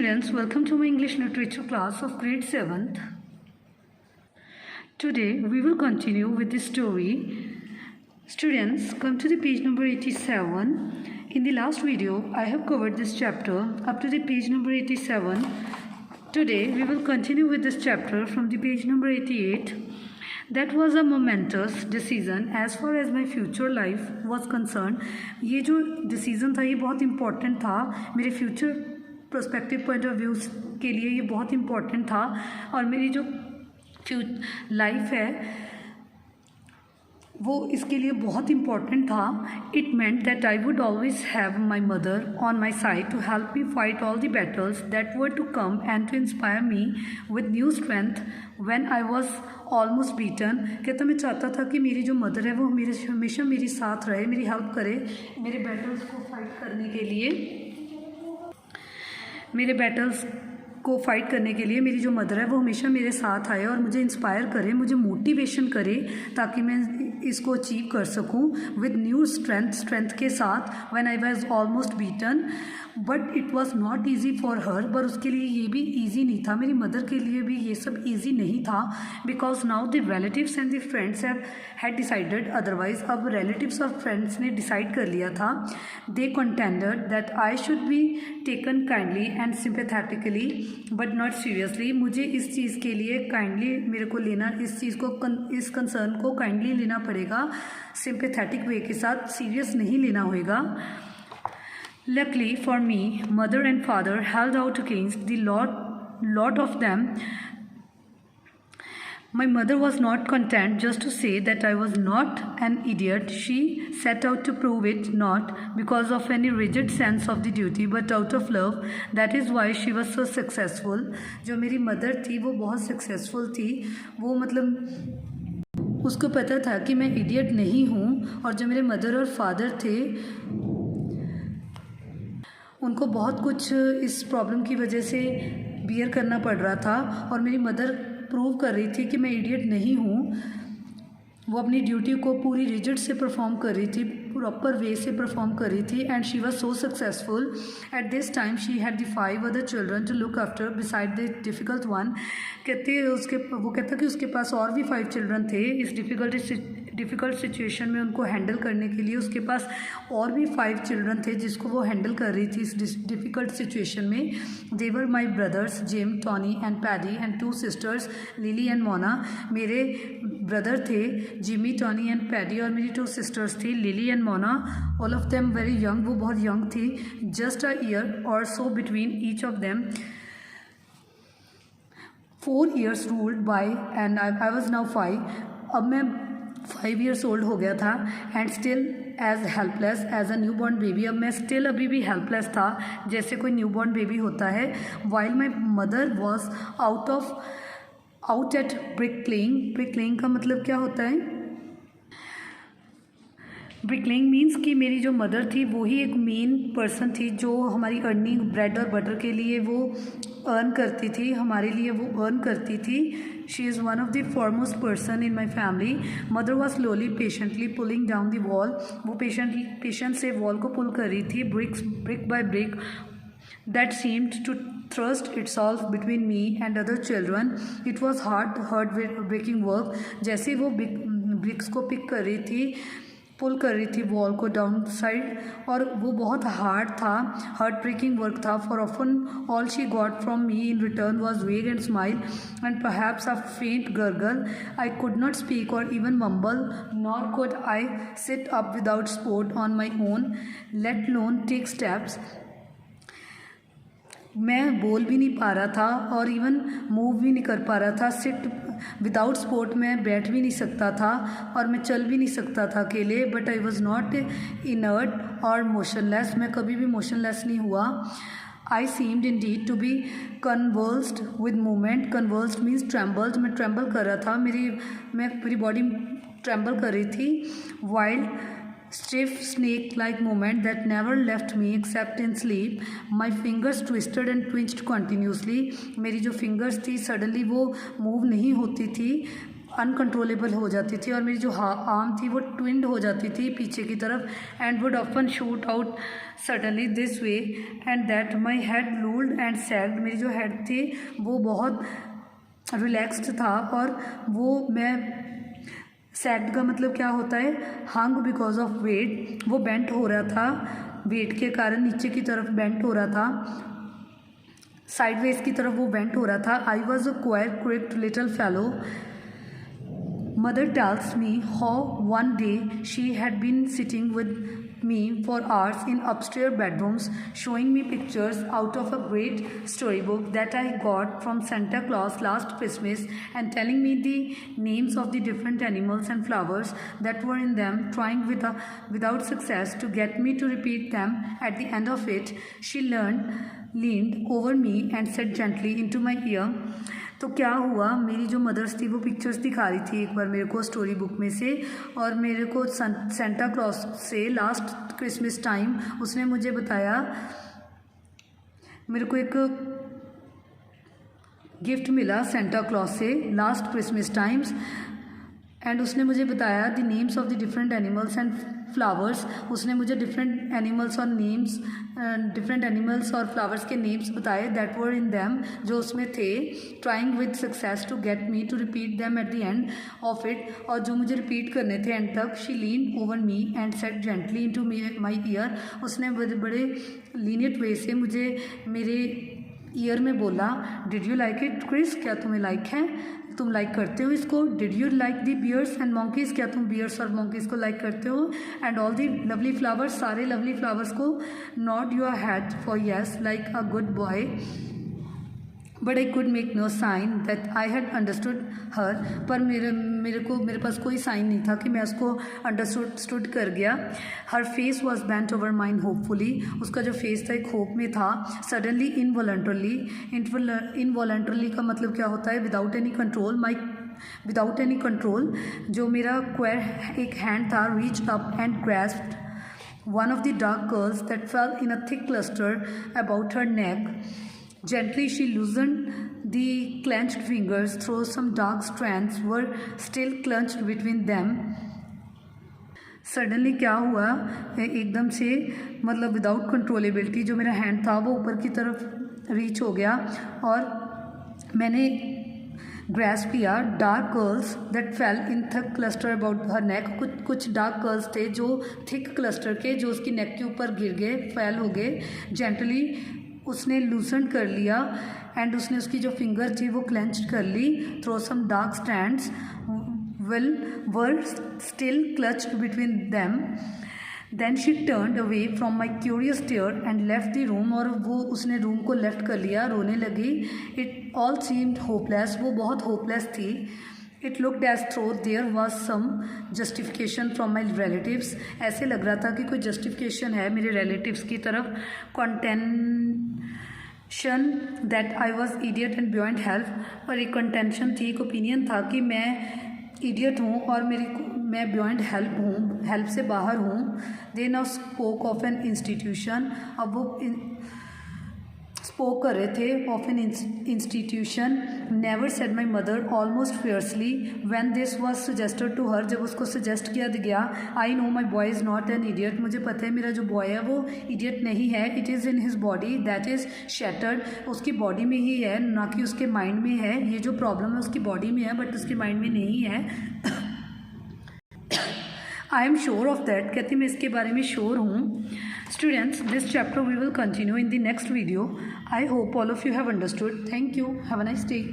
students, welcome to my English literature class of grade 7th. Today we will continue with the story. Students, come to the page number 87. In the last video, I have covered this chapter up to the page number 87. Today we will continue with this chapter from the page number 88. That was a momentous decision as far as my future life was concerned. ये जो decision था ये बहुत important था मेरे future perspective point of view के लिए. ये बहुत important था और मेरी जो life है वो इसके लिए बहुत इम्पॉर्टेंट था. It meant that I would always have my mother on my side to help me fight all the battles that were to come and to inspire me with new strength when I was almost beaten. कहता मैं चाहता था कि मेरी जो mother है वो हमेशा मेरे साथ रहे, मेरी हेल्प करे मेरे बैटल्स को फाइट करने के लिए. मेरी जो मदर है वो हमेशा मेरे साथ आए और मुझे इंस्पायर करे, मुझे मोटिवेशन करे ताकि मैं इसको अचीव कर सकूं विद न्यू स्ट्रेंथ के साथ. When I was almost beaten but it was not easy for her. पर उसके लिए ये भी ईजी नहीं था, मेरी मदर के लिए भी ये सब ईजी नहीं था. Because now the relatives and the friends had decided otherwise. अब रिलेटिव्स और फ्रेंड्स ने डिसाइड कर लिया था. They contended that I should be taken kindly and sympathetically but not seriously. मुझे इस चीज़ के लिए काइंडली मेरे को लेना, इस चीज़ को इस कंसर्न को काइंडली लेना पड़ेगा, सिंपैथेटिक वे के साथ, सीरियस नहीं लेना होगा. Luckily for me, mother and father held out against the lot of them. My mother was not content just to say that I was not an idiot. She set out to prove it, not because of any rigid sense of the duty but out of love. That is why she was so successful. जो मेरी mother थी वो बहुत successful थी. वो मतलब उसको पता था कि मैं इडियट नहीं हूँ. और जो मेरे मदर और फादर थे उनको बहुत कुछ इस प्रॉब्लम की वजह से बियर करना पड़ रहा था. और मेरी मदर प्रूव कर रही थी कि मैं इडियट नहीं हूँ. वो अपनी ड्यूटी को पूरी रिजिड से परफॉर्म कर रही थी, प्रॉपर वे से परफॉर्म कर रही थी. And she was so successful. At this time she had the 5 other children to look after beside the difficult one. वो कहता कि उसके पास और भी 5 चिल्ड्रन थे इस डिफ़िकल्ट सिचुएशन में उनको हैंडल करने के लिए. उसके पास और भी 5 चिल्ड्रन थे जिसको वो हैंडल कर रही थी इस डिफ़िकल्ट सिचुएशन में. They were my brothers Jim, Tony and Paddy and 2 sisters Lily and Mona. मेरे ब्रदर थे जिमी, टॉनी एंड पैडी और मेरी 2 सिस्टर्स थी lily and Mona. All of them very young. वो बहुत यंग थी. जस्ट अ ईयर और so between each of them. 4 years ruled by and I was now 5. अब मैं 5 years old हो गया था. And still as helpless as a new born baby. अब मैं स्टिल अभी भी हेल्पलेस था जैसे कोई न्यू बॉर्न बेबी होता है. While my mother was out at brick playing का मतलब क्या होता है? ब्रिकलिंग मीन्स कि मेरी जो मदर थी वो ही एक मेन पर्सन थी जो हमारी अर्निंग ब्रेड और बटर के लिए वो अर्न करती थी, हमारे लिए वो अर्न करती थी. She is one of the foremost person in my family. Mother was slowly patiently pulling down the wall. वो पेशेंट से वॉल को पुल कर रही थी brick by brick. That seemed to thrust itself between me and other children. It was hard breaking work. जैसे वो BRICS को pick कर रही थी, पुल कर रही थी वॉल को डाउन साइड, और वो बहुत हार्ड ब्रेकिंग वर्क था. For often all she got from me in return was vague and smile and perhaps a faint gargle. I could not speak or even mumble, nor could I sit up without support on my own, let alone take steps. मैं बोल भी नहीं पा रहा था और even move भी नहीं कर पा रहा था. सिट विदाउट सपोर्ट में बैठ भी नहीं सकता था और मैं चल भी नहीं सकता था अकेले. But I was not inert और मोशनलेस. मैं कभी भी मोशनलेस नहीं हुआ. I seemed indeed to be convulsed with movement. Convulsed means trembled. मैं ट्रेम्बल कर रहा था, मेरी बॉडी ट्रेम्बल कर रही थी. Wild stiff snake-like movement that never left me except in sleep. My fingers twisted and twitched continuously. मेरी जो फिंगर्स थी सडनली वो मूव नहीं होती थी अनकंट्रोलेबल हो जाती थी और मेरी जो आर्म थी वो ट्विंड हो जाती थी पीछे की तरफ and would often shoot out suddenly this way and that my head lolled and sagged. मेरी जो हेड थी वो बहुत रिलैक्स्ड था और वो मैं सैग्ड का मतलब क्या होता है, हंग बिकॉज ऑफ वेट, वो बेंट हो रहा था, वेट के कारण नीचे की तरफ बेंट हो रहा था, साइडवेज की तरफ वो बेंट हो रहा था। I was a quite crooked little fellow. Mother tells me how one day she had been sitting with me for hours in upstairs bedrooms, showing me pictures out of a great storybook that I got from Santa Claus last Christmas and telling me the names of the different animals and flowers that were in them, trying without success to get me to repeat them. At the end of it, she leaned over me and said gently into my ear, तो क्या हुआ, मेरी जो mother's थी वो pictures दिखा रही थी एक बार मेरे को स्टोरी बुक में से, और मेरे को सेंटा क्लॉज से लास्ट क्रिसमस टाइम उसने मुझे बताया, मेरे को एक गिफ्ट मिला सेंटा क्लॉज से लास्ट क्रिसमस टाइम्स एंड उसने मुझे बताया the names of the different animals and flowers. उसने मुझे डिफरेंट एनिमल्स और फ्लावर्स के नेम्स बताए दैट वर इन दैम, जो उसमें थे, trying with success to get me to repeat them at the end of it, और जो मुझे रिपीट करने थे एंड तक। She lean over me and said gently into my year. उसने बड़े लीनियट वे से मुझे मेरे ईयर में बोला, did you like it Chris, क्या तुम्हें लाइक है, तुम लाइक करते हो इसको। Did you like the bears and monkeys, क्या तुम बियर्स और मंकीज़ को लाइक करते हो। And all the lovely flowers, सारे लवली फ्लावर्स को। Nod your head for yes like a good boy, but I could make no sign that I had understood her. पर मेरे पास कोई साइन नहीं था कि मैं उसको अंडरस्टूड कर गया। Her face was bent over mine hopefully, उसका जो फेस था एक होप में था। सडनली इनवॉलंटरली का मतलब क्या होता है, विदाउट एनी कंट्रोल, जो मेरा एक हैंड था reach up and grasped one of the dark curls that fell in a thick cluster about her neck. Gently she loosened the clenched fingers, though some dark strands were still clenched between them. Suddenly क्या हुआ, एकदम से मतलब without controllability, जो मेरा hand था वो ऊपर की तरफ रीच हो गया और मैंने ग्रैस्प किया dark curls that fell in thick cluster about her neck. कुछ डार्क कर्ल्स थे जो थिक क्लस्टर के, जो उसकी नेक के ऊपर गिर गए, फेल हो गए। जेंटली उसने लूसन कर लिया एंड उसने उसकी जो फिंगर थी वो क्लेंच कर ली। Through some dark strands were still clutched between them. Then she turned away from my curious stare and left the room, और वो उसने रूम को लेफ्ट कर लिया, रोने लगी। इट ऑल सीम्ड होपलेस, वो बहुत होपलेस थी। It looked as though there was some justification from my relatives, ऐसे लग रहा था कि कोई जस्टिफिकेशन है मेरे रिलेटिव्स की तरफ। Contention that I was idiot and beyond help, और एक कंटेंशन थी, एक ओपिनियन था कि मैं इडियट हूँ और मैं बियॉन्ड हेल्प हूँ, हेल्प से बाहर हूँ। They now spoke of an institution, अब वो स्पोक कर रहे थे of an institution. Never said my mother almost fiercely when this was suggested to her, जब उसको सजेस्ट किया गया। I know my boy is not an idiot, मुझे पता है मेरा जो बॉय है वो इडियट नहीं है। It is in his body that is shattered, उसकी बॉडी में ही है, ना कि उसके माइंड में है। ये जो प्रॉब्लम है उसकी बॉडी में है बट उसके माइंड में नहीं है। I am sure of that, कहती मैं इसके बारे में श्योर हूँ। Students, this chapter we will continue in the next video. I hope all of you have understood. Thank you. Have a nice day.